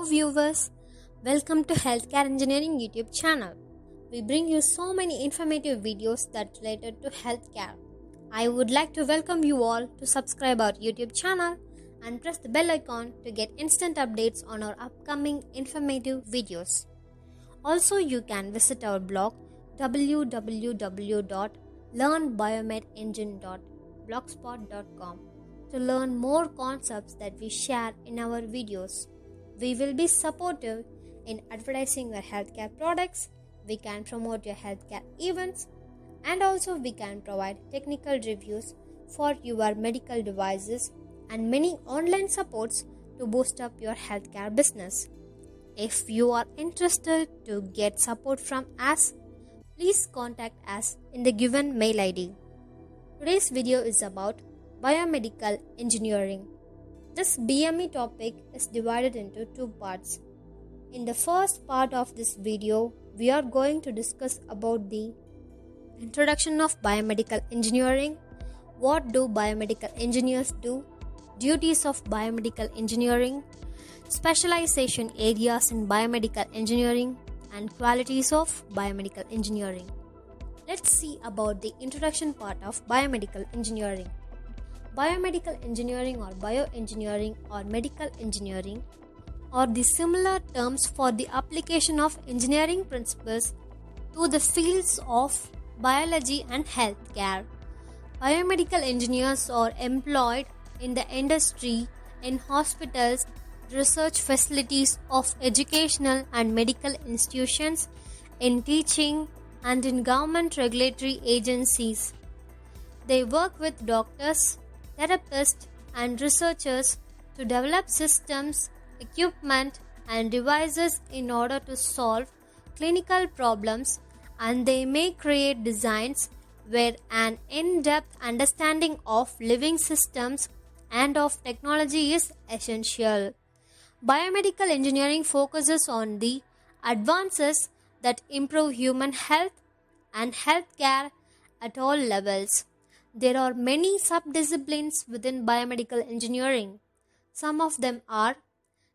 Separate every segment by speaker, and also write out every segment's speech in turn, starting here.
Speaker 1: viewers, welcome to Healthcare Engineering YouTube channel. We bring you so many informative videos that related to healthcare. I would like to welcome you all to subscribe our YouTube channel and press the bell icon to get instant updates on our upcoming informative videos. Also, you can visit our blog www.learnbiomedengine.blogspot.com to learn more concepts that we share in our videos. We will be supportive in advertising your healthcare products, we can promote your healthcare events, and also we can provide technical reviews for your medical devices and many online supports to boost up your healthcare business. If you are interested to get support from us, please contact us in the given mail ID. Today's video is about biomedical engineering. This BME topic is divided into two parts. In the first part of this video, we are going to discuss about the introduction of biomedical engineering, what do biomedical engineers do, duties of biomedical engineering, specialization areas in biomedical engineering, and qualities of biomedical engineering. Let's see about the introduction part of biomedical engineering. Biomedical engineering or bioengineering or medical engineering are the similar terms for the application of engineering principles to the fields of biology and healthcare. Biomedical engineers are employed in the industry, in hospitals, research facilities of educational and medical institutions, in teaching, and in government regulatory agencies. They work with doctors, therapists, and researchers to develop systems, equipment, and devices in order to solve clinical problems, and they may create designs where an in-depth understanding of living systems and of technology is essential. Biomedical engineering focuses on the advances that improve human health and healthcare at all levels. There are many subdisciplines within biomedical engineering. Some of them are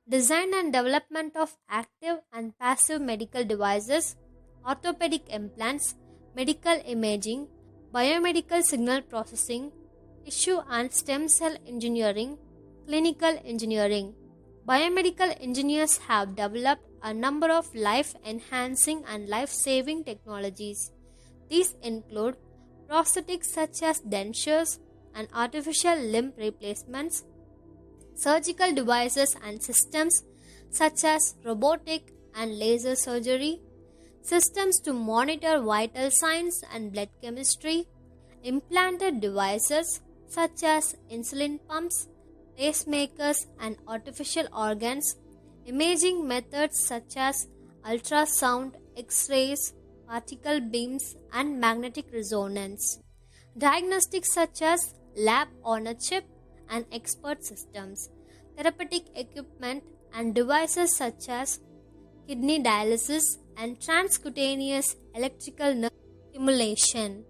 Speaker 1: design and development of active and passive medical devices, orthopedic implants, medical imaging, biomedical signal processing, tissue and stem cell engineering, clinical engineering. Biomedical engineers have developed a number of life-enhancing and life-saving technologies. These include prosthetics such as dentures and artificial limb replacements, surgical devices and systems such as robotic and laser surgery, systems to monitor vital signs and blood chemistry, implanted devices such as insulin pumps, pacemakers and artificial organs, imaging methods such as ultrasound, X-rays, particle beams and magnetic resonance, diagnostics such as lab-on-a-chip and expert systems, therapeutic equipment and devices such as kidney dialysis and transcutaneous electrical nerve stimulation,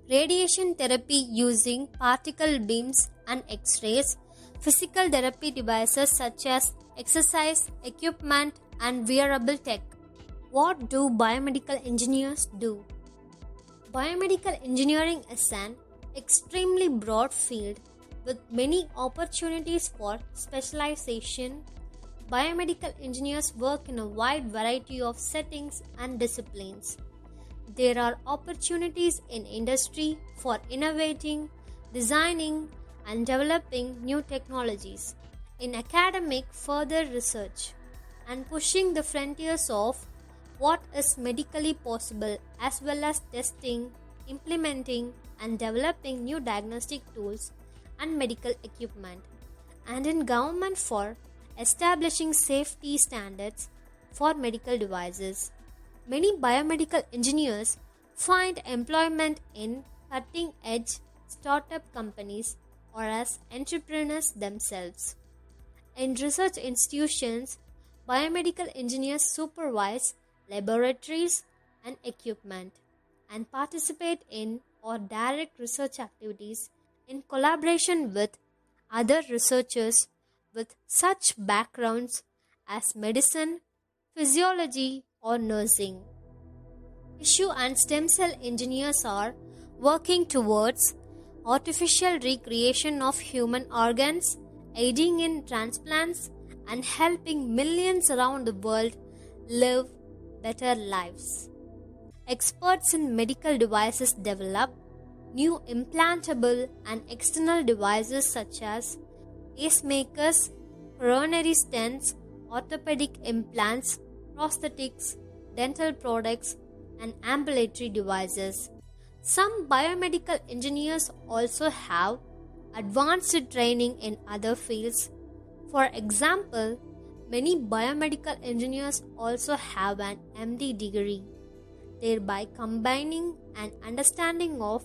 Speaker 1: radiation therapy using particle beams and X-rays, physical therapy devices such as exercise equipment and wearable tech. What do biomedical engineers do? Biomedical engineering is an extremely broad field with many opportunities for specialization. Biomedical engineers work in a wide variety of settings and disciplines. There are opportunities in industry for innovating, designing, and developing new technologies, in academic further research, and pushing the frontiers of what is medically possible, as well as testing, implementing, and developing new diagnostic tools and medical equipment, and in government for establishing safety standards for medical devices. Many biomedical engineers find employment in cutting-edge startup companies or as entrepreneurs themselves. In research institutions, biomedical engineers supervise laboratories and equipment and participate in or direct research activities in collaboration with other researchers with such backgrounds as medicine, physiology, or nursing. Tissue and stem cell engineers are working towards artificial recreation of human organs, aiding in transplants, and helping millions around the world live better lives. Experts in medical devices develop new implantable and external devices such as pacemakers, coronary stents, orthopedic implants, prosthetics, dental products, and ambulatory devices. Some biomedical engineers also have advanced training in other fields. For example, many biomedical engineers also have an MD degree, thereby combining an understanding of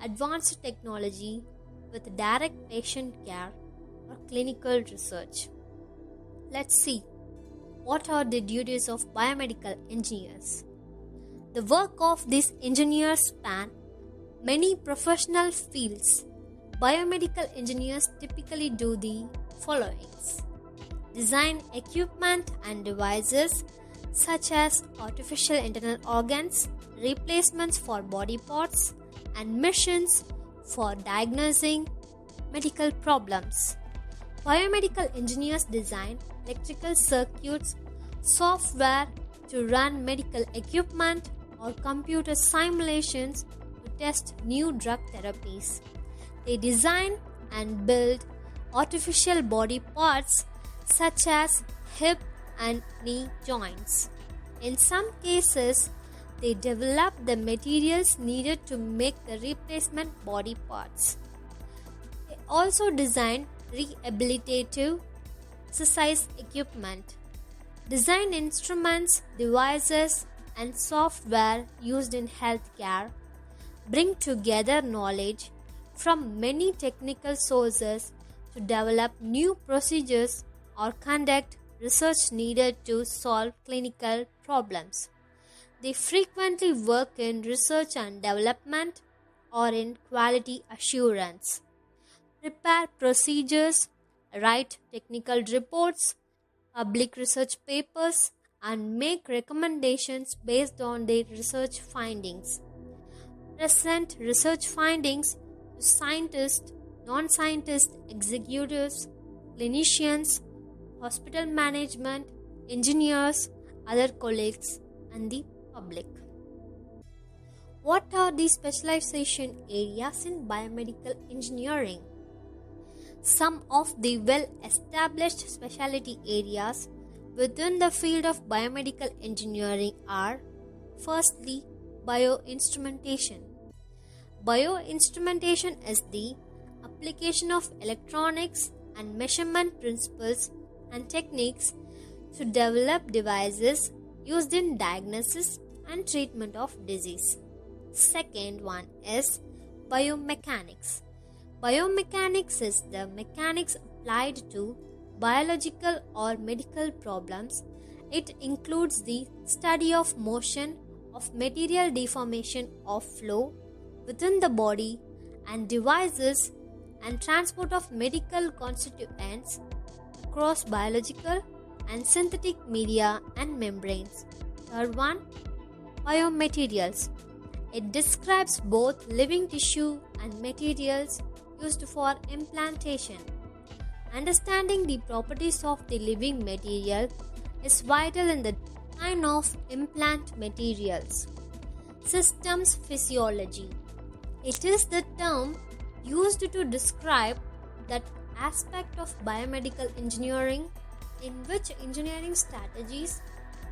Speaker 1: advanced technology with direct patient care or clinical research. Let's see what are the duties of biomedical engineers. The work of these engineers span many professional fields. Biomedical engineers typically do the followings: design equipment and devices such as artificial internal organs, replacements for body parts, and machines for diagnosing medical problems. Biomedical engineers design electrical circuits, software to run medical equipment, or computer simulations to test new drug therapies. They design and build artificial body parts such as hip and knee joints. In some cases, they develop the materials needed to make the replacement body parts. They also design rehabilitative exercise equipment, design instruments, devices, and software used in healthcare, bring together knowledge from many technical sources to develop new procedures or conduct research needed to solve clinical problems. They frequently work in research and development or in quality assurance, prepare procedures, write technical reports, public research papers, and make recommendations based on their research findings. Present research findings to scientists, non-scientist executives, clinicians, hospital management, engineers, other colleagues, and the public. What are the specialization areas in biomedical engineering? Some of the well-established specialty areas within the field of biomedical engineering are: firstly, bioinstrumentation. Bioinstrumentation is the application of electronics and measurement principles and techniques to develop devices used in diagnosis and treatment of disease. Second one is biomechanics. Biomechanics is the mechanics applied to biological or medical problems. It includes the study of motion, of material deformation, of flow within the body and devices, and transport of medical constituents across biological and synthetic media and membranes. Third one, biomaterials. It describes both living tissue and materials used for implantation. Understanding the properties of the living material is vital in the design of implant materials. Systems physiology. It is the term used to describe that aspect of biomedical engineering in which engineering strategies,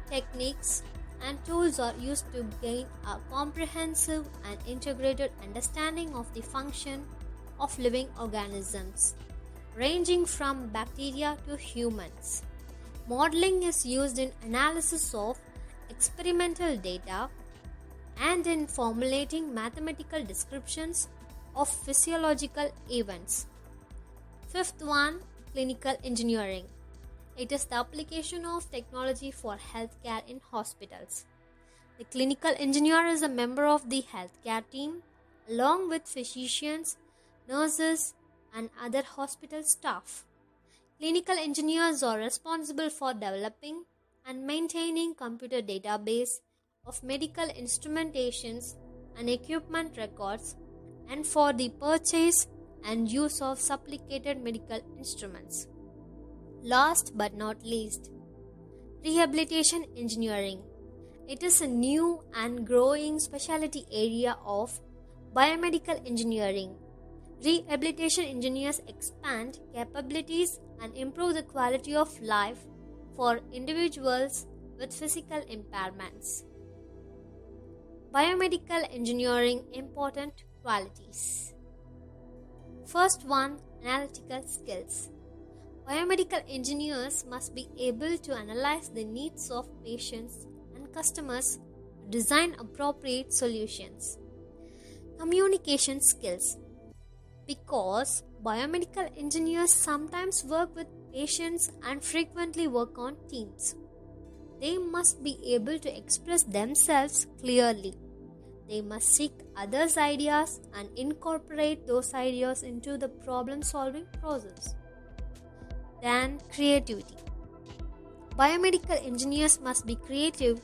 Speaker 1: techniques, and tools are used to gain a comprehensive and integrated understanding of the function of living organisms, ranging from bacteria to humans. Modeling is used in analysis of experimental data and in formulating mathematical descriptions of physiological events. Fifth one, clinical engineering. It is the application of technology for healthcare in hospitals. The clinical engineer is a member of the healthcare team along with physicians, nurses, and other hospital staff. Clinical engineers are responsible for developing and maintaining computer database of medical instrumentations and equipment records and for the purchase and use of supplicated medical instruments. Last but not least, rehabilitation engineering. It is a new and growing specialty area of biomedical engineering. Rehabilitation engineers expand capabilities and improve the quality of life for individuals with physical impairments. Biomedical engineering important qualities. First one, analytical skills. Biomedical engineers must be able to analyze the needs of patients and customers to design appropriate solutions. Communication skills. Because biomedical engineers sometimes work with patients and frequently work on teams, they must be able to express themselves clearly. They must seek others' ideas and incorporate those ideas into the problem-solving process. Then, creativity. Biomedical engineers must be creative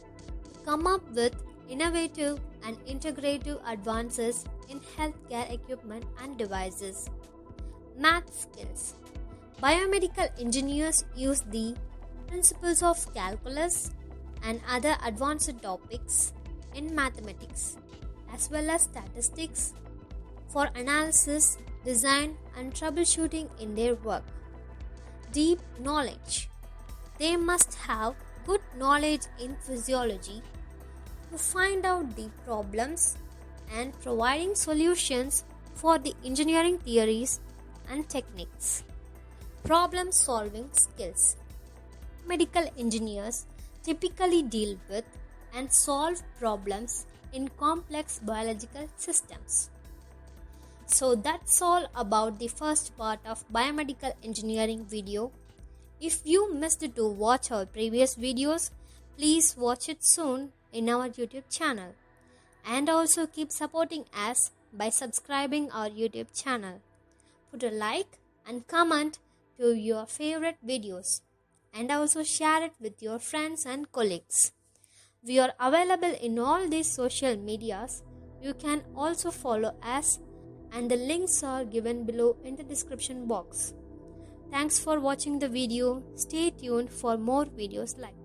Speaker 1: to come up with innovative and integrative advances in healthcare equipment and devices. Math skills. Biomedical engineers use the principles of calculus and other advanced topics in mathematics as well as statistics for analysis, design, and troubleshooting in their work. Deep knowledge. They must have good knowledge in physiology to find out the problems and providing solutions for the engineering theories and techniques. Problem solving skills. Medical engineers typically deal with and solve problems in complex biological systems. So that's all about the first part of biomedical engineering video. If you missed to watch our previous videos, please watch it soon in our YouTube channel. And also keep supporting us by subscribing our YouTube channel. Put a like and comment to your favorite videos and also share it with your friends and colleagues. We are available in all these social medias. You can also follow us and the links are given below in the description box. Thanks for watching the video. Stay tuned for more videos like